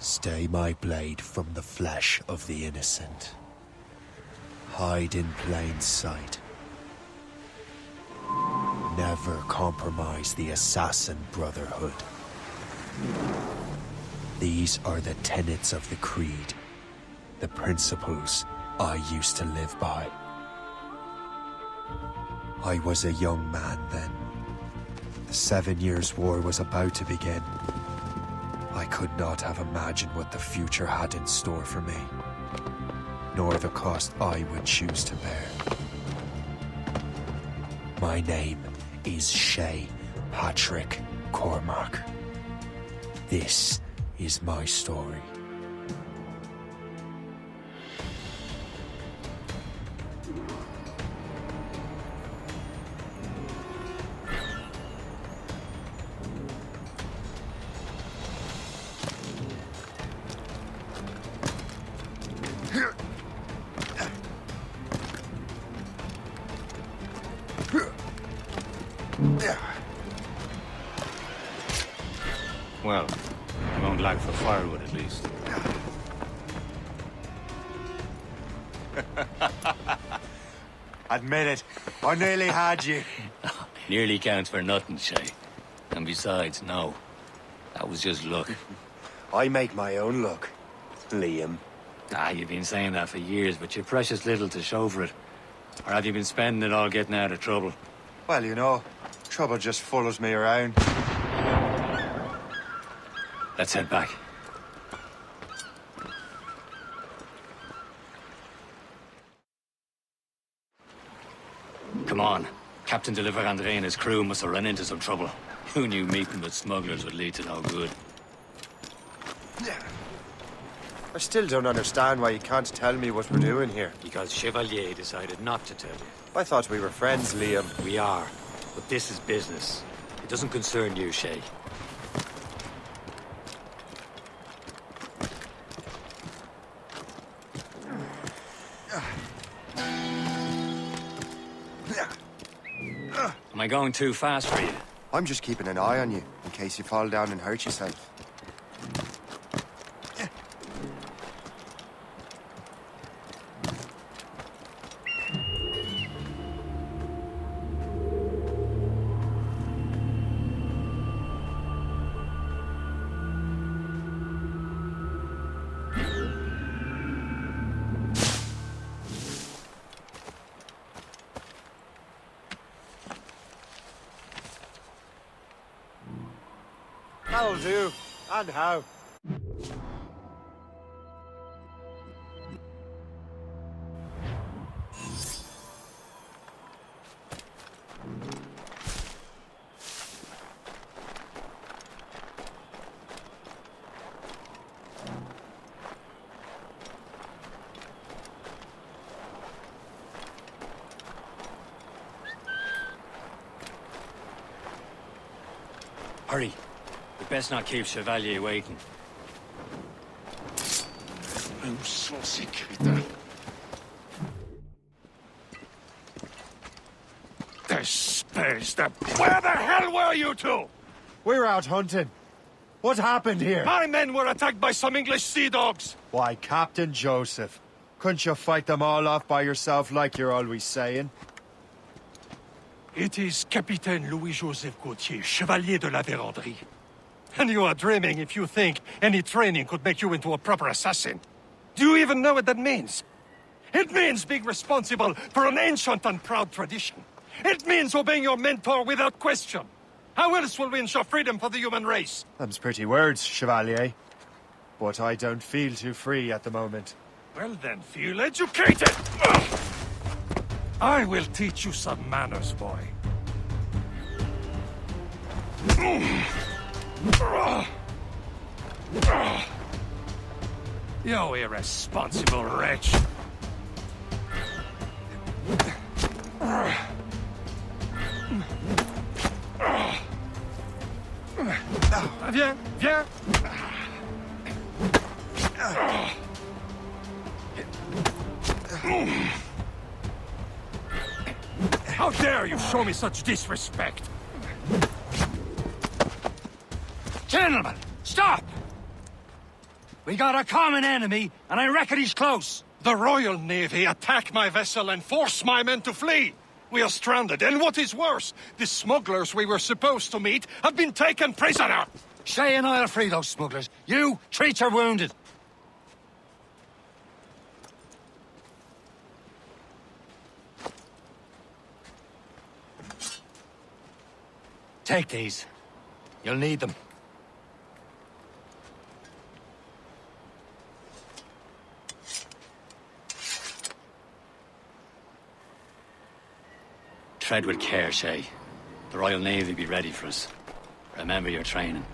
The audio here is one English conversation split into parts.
Stay my blade from the flesh of the innocent. Hide in plain sight. Never compromise the Assassin Brotherhood. These are the tenets of the Creed, the principles I used to live by. I was a young man then. The 7 Years' War was about to begin. I could not have imagined what the future had in store for me, nor the cost I would choose to bear. My name is Shay Patrick Cormac. This is my story. Well, you won't lack for firewood at least. Admit it, I nearly had you. Nearly counts for nothing, Shay. And besides, no. That was just luck. I make my own luck, Liam. You've been saying that for years, but you've precious little to show for it. Or have you been spending it all getting out of trouble? Well, you know, trouble just follows me around. Let's head back. Come on. Captain de verendry and his crew must have run into some trouble. Who knew meeting with smugglers would lead to no good? I still don't understand why you can't tell me what we're doing here. Because Chevalier decided not to tell you. I thought we were friends, Liam. We are, but this is business. It doesn't concern you, Shay. Am I going too fast for you? I'm just keeping an eye on you, in case you fall down and hurt yourself. That'll do. And how? Hurry. We best not keep Chevalier waiting. Où sont ces crétins? Where the hell were you two? We're out hunting. What happened here? My men were attacked by some English sea dogs. Why, Captain Joseph. Couldn't you fight them all off by yourself like you're always saying? It is Capitaine Louis-Joseph Gauthier, Chevalier de la Verendry. And you are dreaming if you think any training could make you into a proper assassin. Do you even know what that means? It means being responsible for an ancient and proud tradition. It means obeying your mentor without question. How else will we ensure freedom for the human race? Them's pretty words, Chevalier. But I don't feel too free at the moment. Well then, feel educated! I will teach you some manners, boy. You irresponsible wretch. Viens, viens. How dare you show me such disrespect? Gentlemen, stop! We got a common enemy, and I reckon he's close. The Royal Navy attack my vessel and force my men to flee. We are stranded, and what is worse, the smugglers we were supposed to meet have been taken prisoner. Shay and I'll free those smugglers. You, treat your wounded. Take these. You'll need them. Tread with care, Shay. The Royal Navy be ready for us. Remember your training.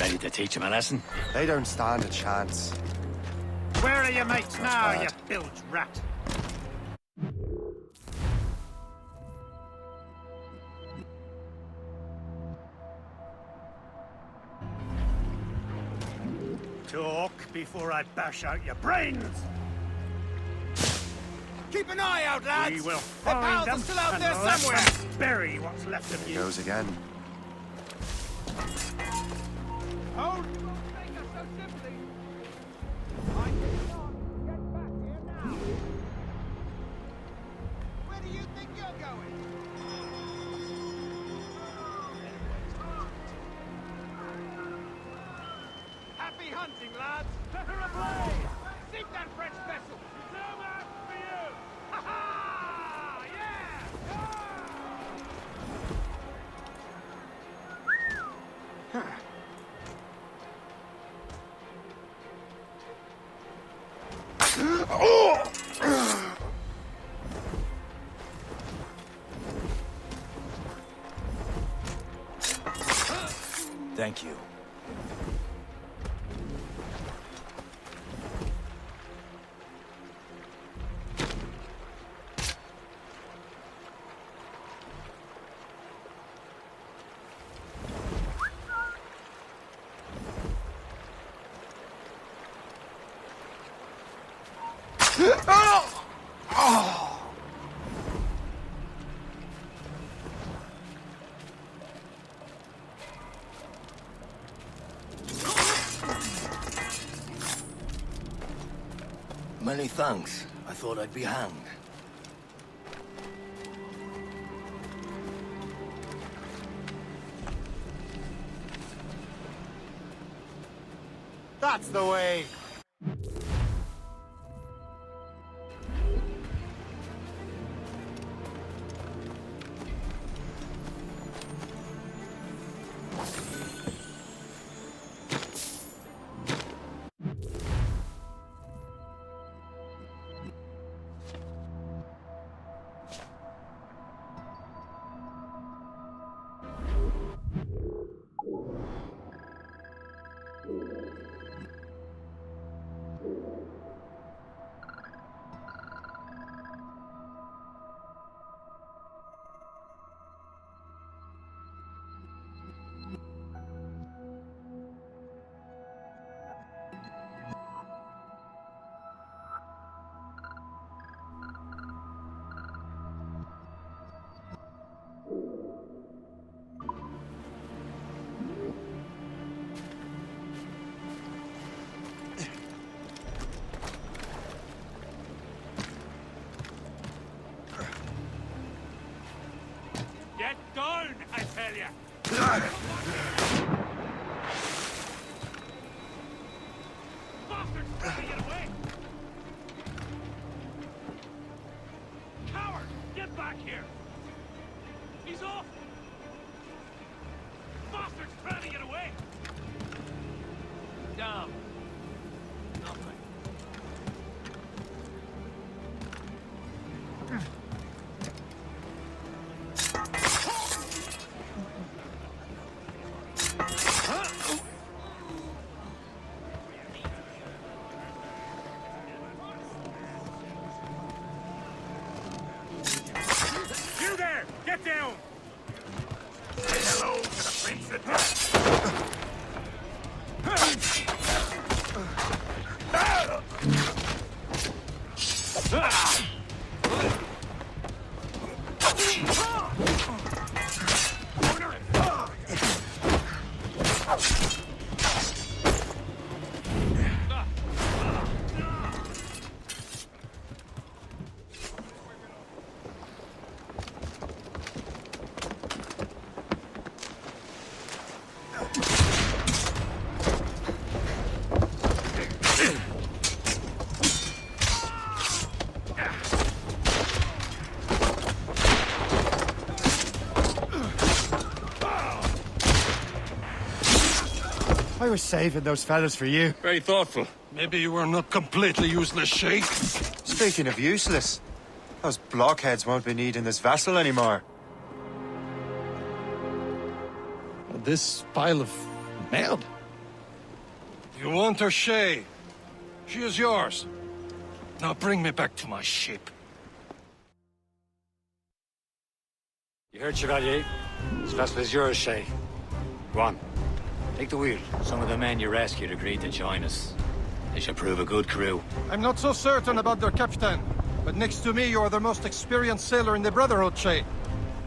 Ready to teach them a lesson? They don't stand a chance. Where are your mates now, you bilge rat? Talk before I bash out your brains! Keep an eye out, lads! We will Their find pals them are still out and there let somewhere! them bury what's left of you. Goes again. Hold! You won't make us so simply! I cannot get back here now! Where do you think you're going? Happy hunting, lads! Set her ablaze! Sink that French vessel! So much for you! Ha ha! Yeah! Thank you. Many thanks. I thought I'd be hanged. That's the way! Get down, I tell ya! Bastards trying to get away! Coward! Get back here! He's off! Bastards trying to get away! Down. Nothing. I was saving those fellas for you. Very thoughtful. Maybe you were not completely useless, Shay. Speaking of useless, those blockheads won't be needing this vessel anymore. This pile of merde? You want her, Shay? She is yours. Now bring me back to my ship. You heard, Chevalier? This vessel is yours, Shay. Go on. Take the wheel. Some of the men you rescued agreed to join us. They should prove a good crew. I'm not so certain about their captain, but next to me, you are the most experienced sailor in the Brotherhood, Shay.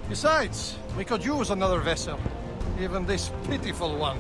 Besides, we could use another vessel. Even this pitiful one.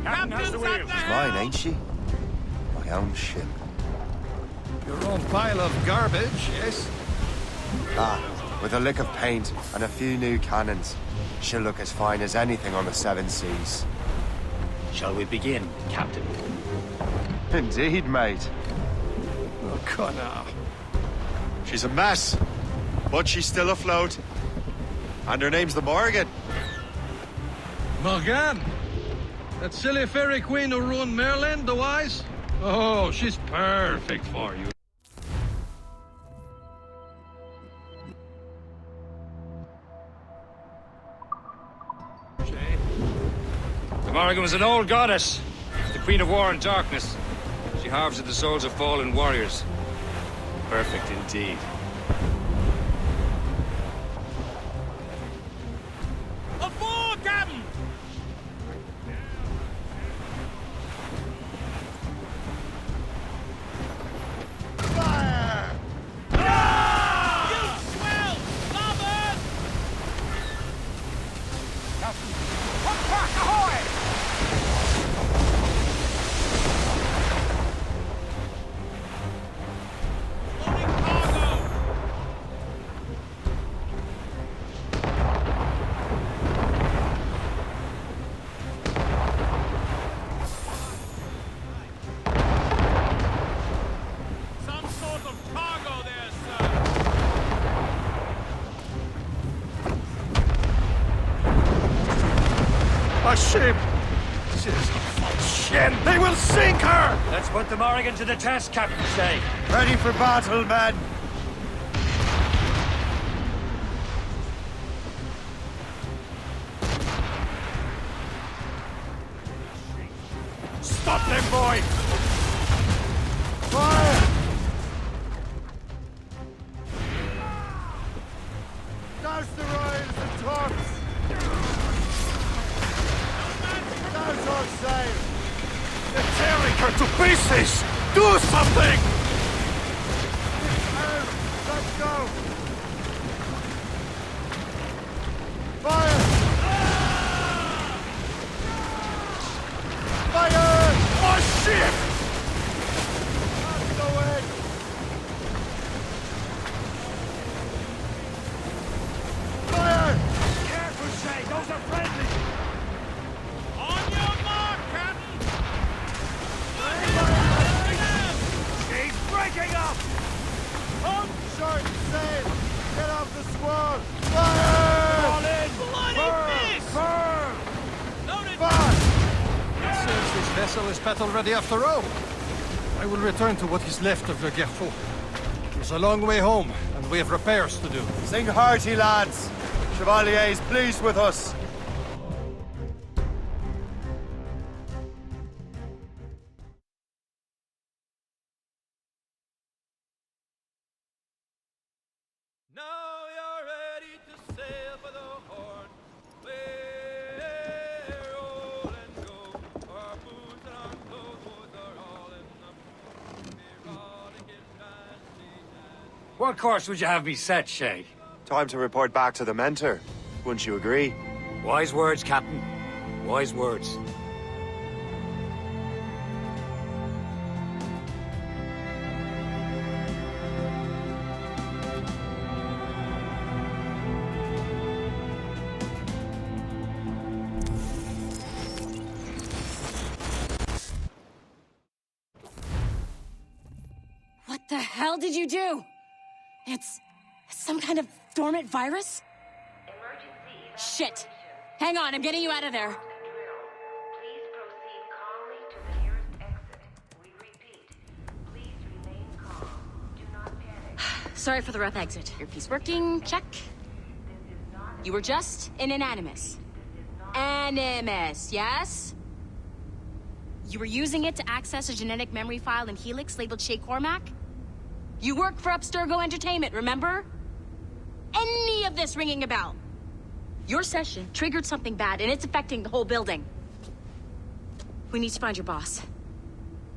Captain has the wheel. Mine, ain't she? My own ship. Your own pile of garbage, yes? Ah, with a lick of paint and a few new cannons, she'll look as fine as anything on the seven seas. Shall we begin, Captain? Indeed, mate. Oh, Connor. She's a mess, but she's still afloat. And her name's the Morgan. Morgan? That silly fairy queen who ruined Merlin, the wise? Oh, she's perfect for you. Shay? The Morrigan was an old goddess, the queen of war and darkness. She harvested the souls of fallen warriors. Perfect indeed. Aboard, Captain! Fire! You swell! Starboard! Ahoy! Loading cargo! Some sort of cargo there, sir. A ship! This is shit! They will sink her! Let's put the Morrigan to the test, Captain Shay. Ready for battle, men! Stop them, boy! Fire! Douse the royals and tops! Douse all sail! They're tearing her to pieces! Do something! Let's go! Fire! Fire! Oh, shit! Let's go in! Fire! Careful, Shay. Those are friendly. On your mark, Captain. She's breaking up. Come short sail! Get off the squall! Fire! All in. Bloody miss. castle is battle-ready after all. I will return to what is left of Le Gerfaut. It's a long way home, and we have repairs to do. Sing hearty, lads. Chevalier is pleased with us. Now you're ready to sail for the Horn. We're roll and go. Our boots and our clothes are all in them. We're rolling in fancy and... What course would you have me set, Shay? Time to report back to the mentor. Wouldn't you agree? Wise words, Captain. Wise words. What the hell did you do? It's some kind of dormant virus? Shit! Hang on, I'm getting you out of there. Please proceed calmly to the nearest exit. We repeat, please remain calm. Do not panic. Sorry for the rough exit. Earpiece working, check. You were just in an animus. Animus, yes? You were using it to access a genetic memory file in Helix labeled Shay Cormac? You work for Abstergo Entertainment, remember? Any of this ringing a bell? Your session triggered something bad, and it's affecting the whole building. We need to find your boss.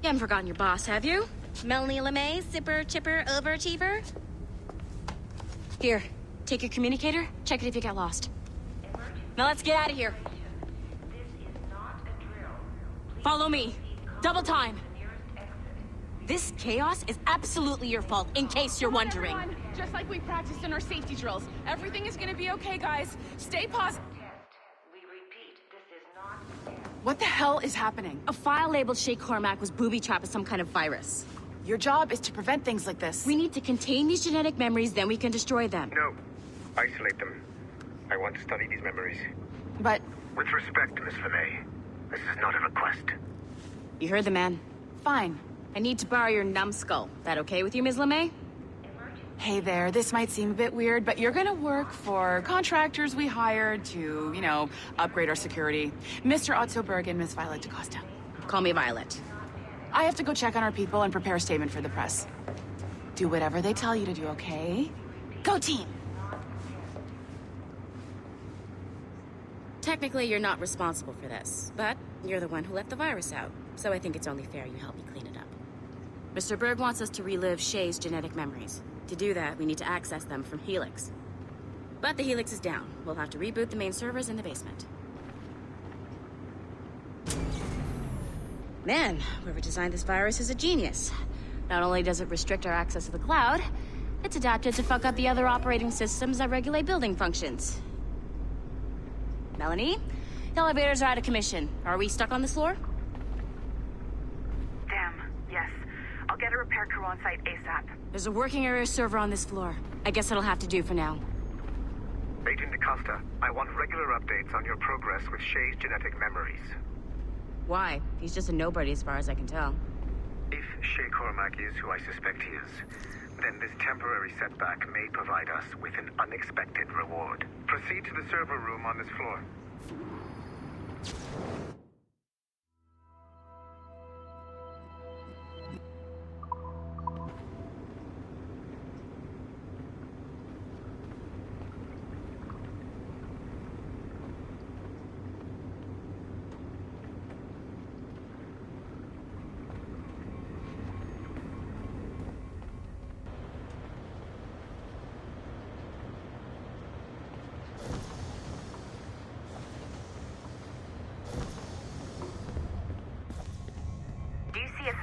You haven't forgotten your boss, have you? Melanie LeMay, zipper, chipper, overachiever? Here, take your communicator, check it if you got lost. Now let's get out of here. This is not a drill. Please Follow me. Double time. to the nearest exit. This chaos is absolutely your fault, in case you're wondering. Everyone, just like we practiced in our safety drills. Everything is gonna be okay, guys. Stay positive. Test. We repeat, this is not a test. What the hell is happening? A file labeled Shay Cormac was booby-trapped with some kind of virus. Your job is to prevent things like this. We need to contain these genetic memories, then we can destroy them. No. Isolate them. I want to study these memories. But With respect, Miss LeMay, this is not a request. You heard the man. fine. I need to borrow your numbskull. That okay with you, Ms. LeMay? Hey there, this might seem a bit weird, but you're gonna work for contractors we hired to, upgrade our security. Mr. Otto Berg and Miss Violet DaCosta. Call me Violet. I have to go check on our people and prepare a statement for the press. Do whatever they tell you to do, okay? Go team! Technically, you're not responsible for this, but you're the one who let the virus out, so I think it's only fair you help me clean it up. Mr. Berg wants us to relive Shay's genetic memories. To do that, we need to access them from Helix. But the Helix is down. We'll have to reboot the main servers in the basement. Man, whoever designed this virus is a genius. Not only does it restrict our access to the cloud, it's adapted to fuck up the other operating systems that regulate building functions. Melanie? The elevators are out of commission. Are we stuck on this floor? Damn, yes. I'll get a repair crew on site ASAP. There's a working area server on this floor. I guess that'll have to do for now. Agent DaCosta, I want regular updates on your progress with Shay's genetic memories. Why? He's just a nobody as far as I can tell. If Shay Cormac is who I suspect he is, then this temporary setback may provide us with an unexpected reward. Proceed to the server room on this floor.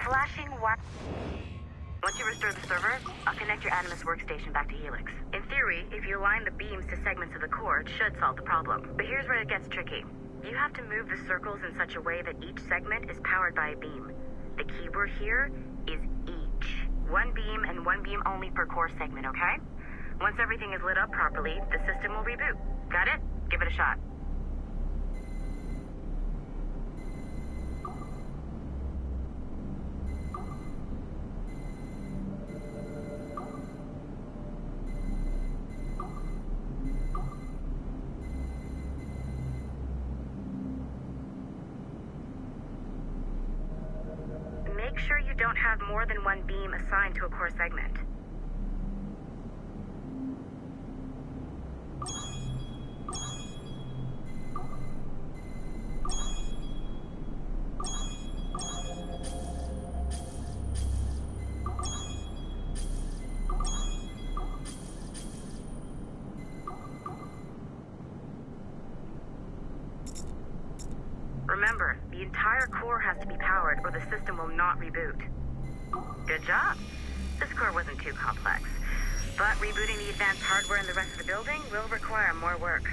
Flashing wire. Once you restore the server, I'll connect your Animus workstation back to Helix. In theory, if you align the beams to segments of the core, it should solve the problem. But here's where it gets tricky. You have to move the circles in such a way that each segment is powered by a beam. The keyword here is each. One beam and one beam only per core segment, okay? Once everything is lit up properly, the system will reboot. Got it? Give it a shot. you don't have more than one beam assigned to a core segment. Remember, the entire core has to be powered or the system will not reboot. Good job. This core wasn't too complex, but rebooting the advanced hardware in the rest of the building will require more work.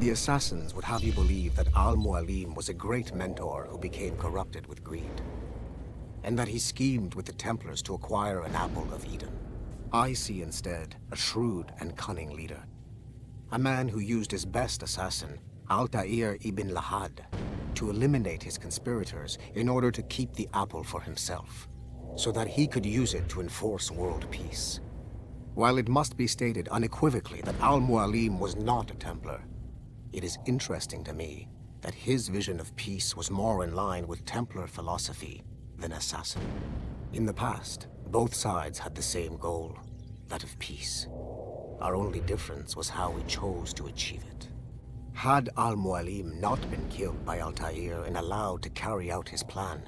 The Assassins would have you believe that Al-Mualim was a great mentor who became corrupted with greed, and that he schemed with the Templars to acquire an apple of Eden. I see instead a shrewd and cunning leader. A man who used his best assassin, Altair ibn Lahad, to eliminate his conspirators in order to keep the apple for himself, so that he could use it to enforce world peace. While it must be stated unequivocally that Al-Mualim was not a Templar, it is interesting to me that his vision of peace was more in line with Templar philosophy than Assassin. In the past, both sides had the same goal, that of peace. Our only difference was how we chose to achieve it. Had Al-Mualim not been killed by Altair and allowed to carry out his plan,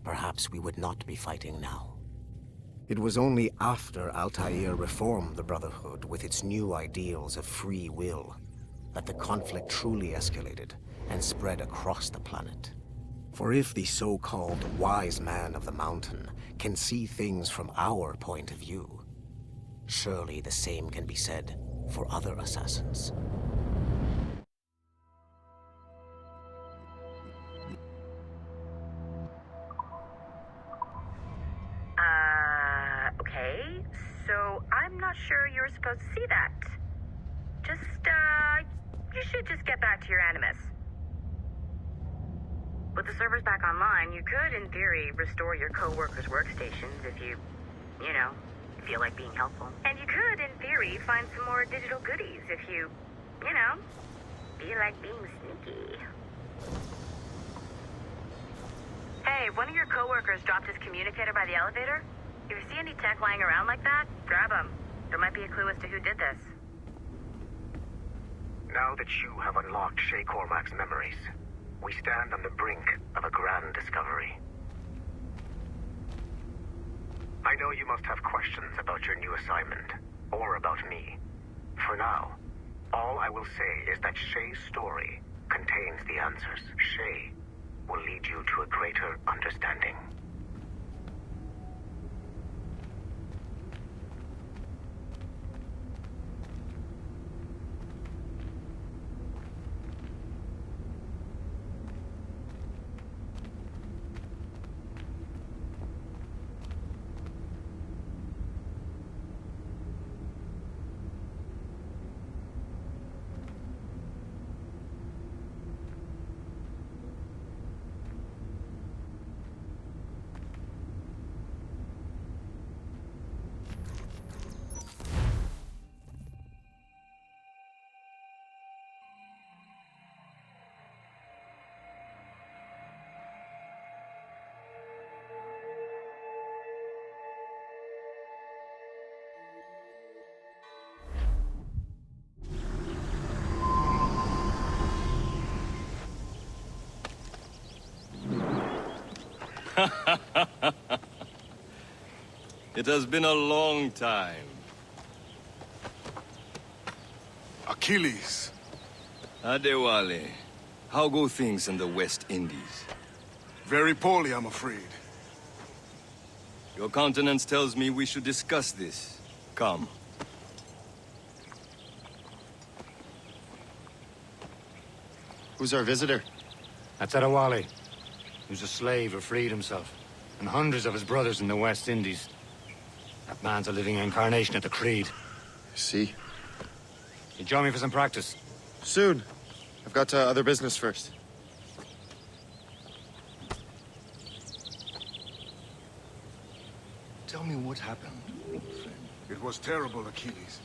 perhaps we would not be fighting now. It was only after Altair reformed the Brotherhood with its new ideals of free will that the conflict truly escalated and spread across the planet. For if the so-called wise man of the mountain can see things from our point of view, surely the same can be said for other assassins. Okay. So I'm not sure you're supposed to see that. You should just get back to your Animus. With the servers back online, you could, in theory, restore your co-workers' workstations if you feel like being helpful. And you could, in theory, find some more digital goodies if you feel like being sneaky. Hey, one of your co-workers dropped his communicator by the elevator. If you see any tech lying around like that, grab them. There might be a clue as to who did this. Now that you have unlocked Shay Cormac's memories, we stand on the brink of a grand discovery. I know you must have questions about your new assignment, or about me. For now, all I will say is that Shay's story contains the answers. Shay will lead you to a greater understanding. It has been a long time. Achilles. Adewale, how go things in the West Indies? Very poorly, I'm afraid. Your countenance tells me we should discuss this. Come. Who's our visitor? That's Adewale. Who's a slave who freed himself, and hundreds of his brothers in the West Indies. That man's a living incarnation of the Creed. See? You join me for some practice? Soon. I've got other business first. Tell me what happened, old friend. It was terrible, Achilles.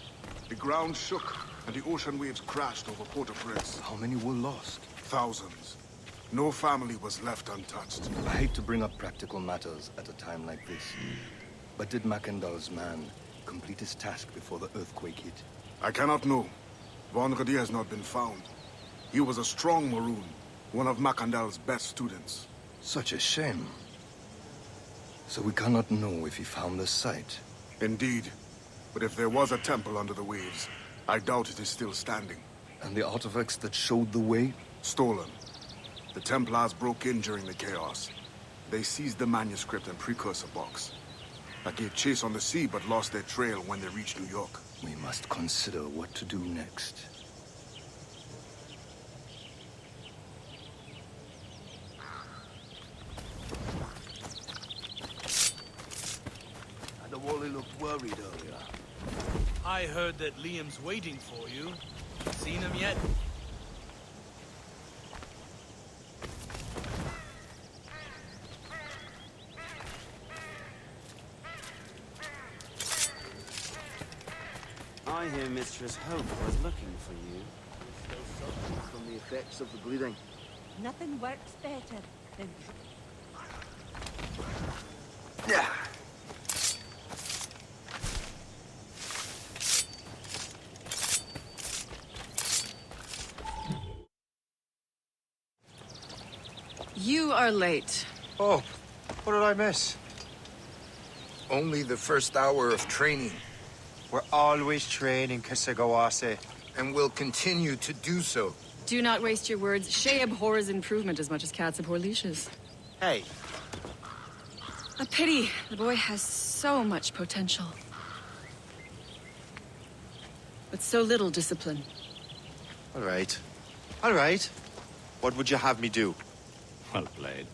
The ground shook, and the ocean waves crashed over Port-au-Prince. How many were lost? thousands. No family was left untouched. I hate to bring up practical matters at a time like this, but did Mackandal's man complete his task before the earthquake hit? I cannot know. Verendry has not been found. He was a strong Maroon, one of Mackandal's best students. Such a shame. So we cannot know if he found the site. Indeed. But if there was a temple under the waves, I doubt it is still standing. And the artifacts that showed the way? Stolen. The Templars broke in during the chaos. They seized the manuscript and precursor box. I gave chase on the sea, but lost their trail when they reached New York. We must consider what to do next. Wally looked worried earlier. I heard that Liam's waiting for you. Seen him yet? I hear Mistress Hope was looking for you. Still suffering from the effects of the bleeding. Nothing works better than... Yeah. You are late. Oh, what did I miss? Only the first hour of training. We're always training, Kisagawase. And will continue to do so. Do not waste your words. Shay abhors improvement as much as cats abhor leashes. Hey. A pity. The boy has so much potential. But so little discipline. All right. All right. What would you have me do? Well played.